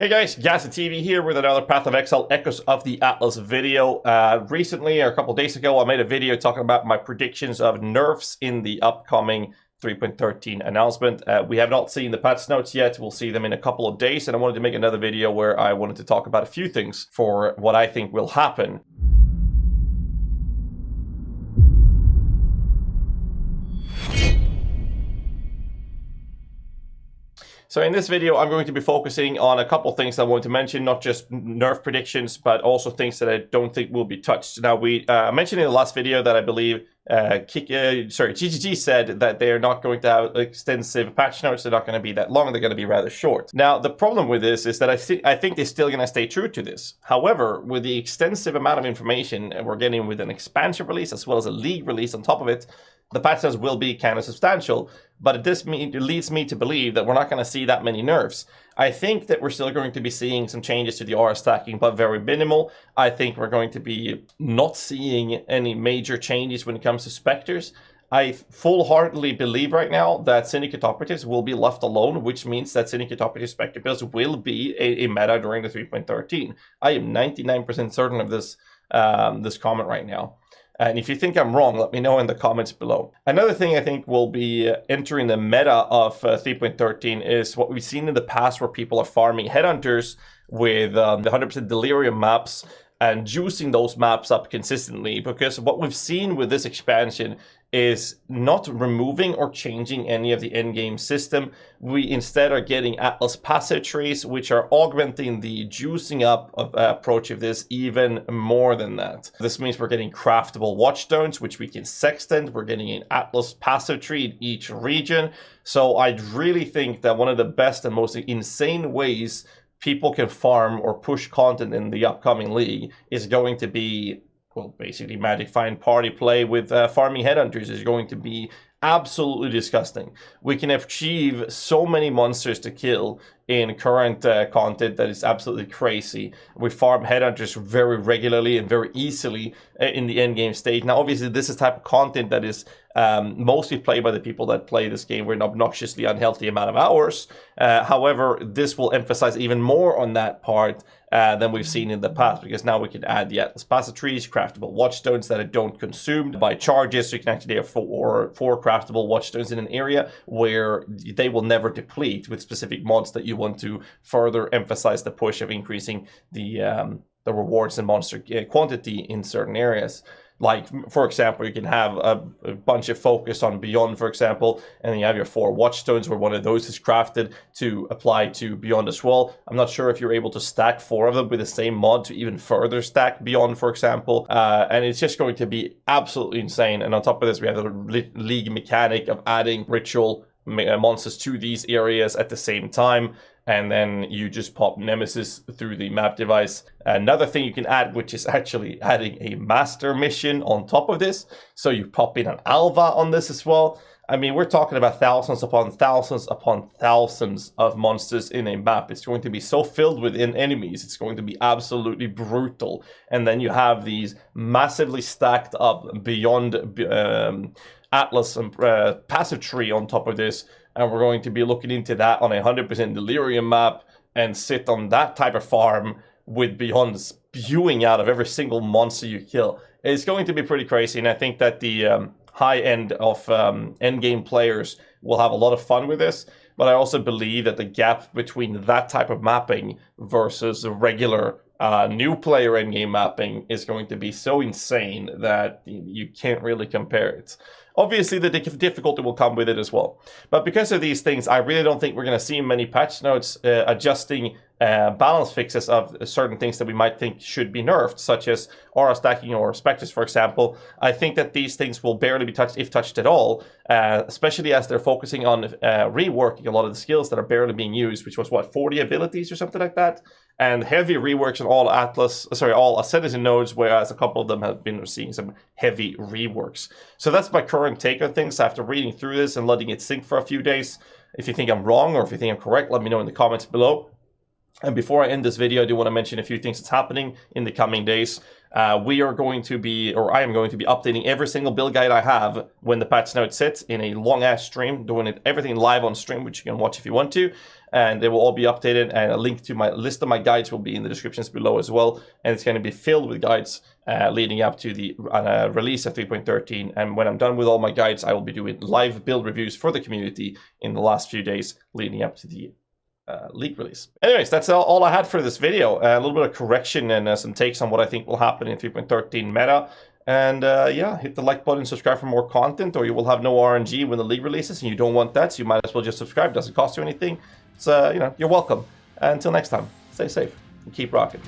Hey guys, GHAZZY TV here with another Path of Exile Echoes of the Atlas video. Recently, or a couple days ago, I made a video talking about my predictions of nerfs in the upcoming 3.13 announcement. We have not seen the patch notes yet. We'll see them in a couple of days, and I wanted to make another video where I wanted to talk about a few things for what I think will happen. So in this video, I'm going to be focusing on a couple things I want to mention, not just nerf predictions, but also things that I don't think will be touched. Now, we mentioned in the last video that I believe GHAZZY said that they're not going to have extensive patch notes. They're not going to be that long. They're going to be rather short. Now, the problem with this is that I think they're still going to stay true to this. However, with the extensive amount of information we're getting with an expansion release as well as a league release on top of it, the patch notes will be kind of substantial, but it leads me to believe that we're not going to see that many nerfs. I think that we're still going to be seeing some changes to the aura stacking, but very minimal. I think we're going to be not seeing any major changes when it comes to Spectres. I full-heartedly believe right now that Syndicate Operatives will be left alone, which means that Syndicate Operative Spectre builds will be a meta during the 3.13. I am 99% certain of this, this comment right now. And if you think I'm wrong, let me know in the comments below. Another thing I think will be entering the meta of 3.13 is what we've seen in the past where people are farming headhunters with the 100% delirium maps and juicing those maps up consistently, because what we've seen with this expansion is not removing or changing any of the endgame system. We instead are getting Atlas passive trees, which are augmenting the juicing up of, approach of this even more than that. This means we're getting craftable watchstones, which we can sextant. We're getting an Atlas passive tree in each region. So I really think that one of the best and most insane ways people can farm or push content in the upcoming league is going to be, well, basically Magic Find Party play with farming headhunters is going to be absolutely disgusting. We can achieve so many monsters to kill in current content that is absolutely crazy. We farm headhunters very regularly and very easily in the endgame stage. Now, obviously, this is type of content that is mostly played by the people that play this game with an obnoxiously unhealthy amount of hours. However, this will emphasize even more on that part than we've seen in the past, because now we can add the Atlas passive trees, craftable watchstones that are don't consumed by charges. So you can actually have four craftable watchstones in an area where they will never deplete with specific mods that you want to further emphasize the push of increasing the rewards and monster quantity in certain areas. Like, for example, you can have a bunch of focus on Beyond, for example, and then you have your 4 watchstones where one of those is crafted to apply to Beyond as well. I'm not sure if you're able to stack 4 of them with the same mod to even further stack Beyond, for example. And it's just going to be absolutely insane. And on top of this, we have the league mechanic of adding ritual monsters to these areas at the same time, and then you just pop Nemesis through the map device. Another thing you can add, which is actually adding a master mission on top of this, so you pop in an Alva on this as well. I mean, we're talking about thousands upon thousands upon thousands of monsters in a map. It's going to be so filled with enemies. It's going to be absolutely brutal. And then you have these massively stacked up Beyond Atlas and passive tree on top of this. And we're going to be looking into that on a 100% delirium map and sit on that type of farm with Beyond spewing out of every single monster you kill. It's going to be pretty crazy, and I think that the high end of endgame players will have a lot of fun with this. But I also believe that the gap between that type of mapping versus the regular new player endgame mapping is going to be so insane that you can't really compare it. Obviously, the difficulty will come with it as well. But because of these things, I really don't think we're going to see many patch notes adjusting balance fixes of certain things that we might think should be nerfed, such as aura stacking or Spectres, for example. I think that these things will barely be touched, if touched at all, especially as they're focusing on reworking a lot of the skills that are barely being used, which was, what, 40 abilities or something like that? And heavy reworks on all Ascendancy nodes, whereas a couple of them have been seeing some heavy reworks. So that's my current take on things after reading through this and letting it sink for a few days. If you think I'm wrong or if you think I'm correct, let me know in the comments below. And before I end this video, I do want to mention a few things that's happening in the coming days. we are going to be, or I am going to be updating every single build guide I have when the patch note sits in a long-ass stream, doing everything live on stream, which you can watch if you want to. And they will all be updated, and a link to my list of my guides will be in the descriptions below as well. And it's going to be filled with guides leading up to the release of 3.13. And when I'm done with all my guides, I will be doing live build reviews for the community in the last few days leading up to the leak release. Anyways, that's all I had for this video. A little bit of correction and some takes on what I think will happen in 3.13 meta. And yeah, hit the like button, subscribe for more content, or you will have no RNG when the league releases, and you don't want that, so you might as well just subscribe. It doesn't cost you anything. So, you know, you're welcome. Until next time, stay safe and keep rocking.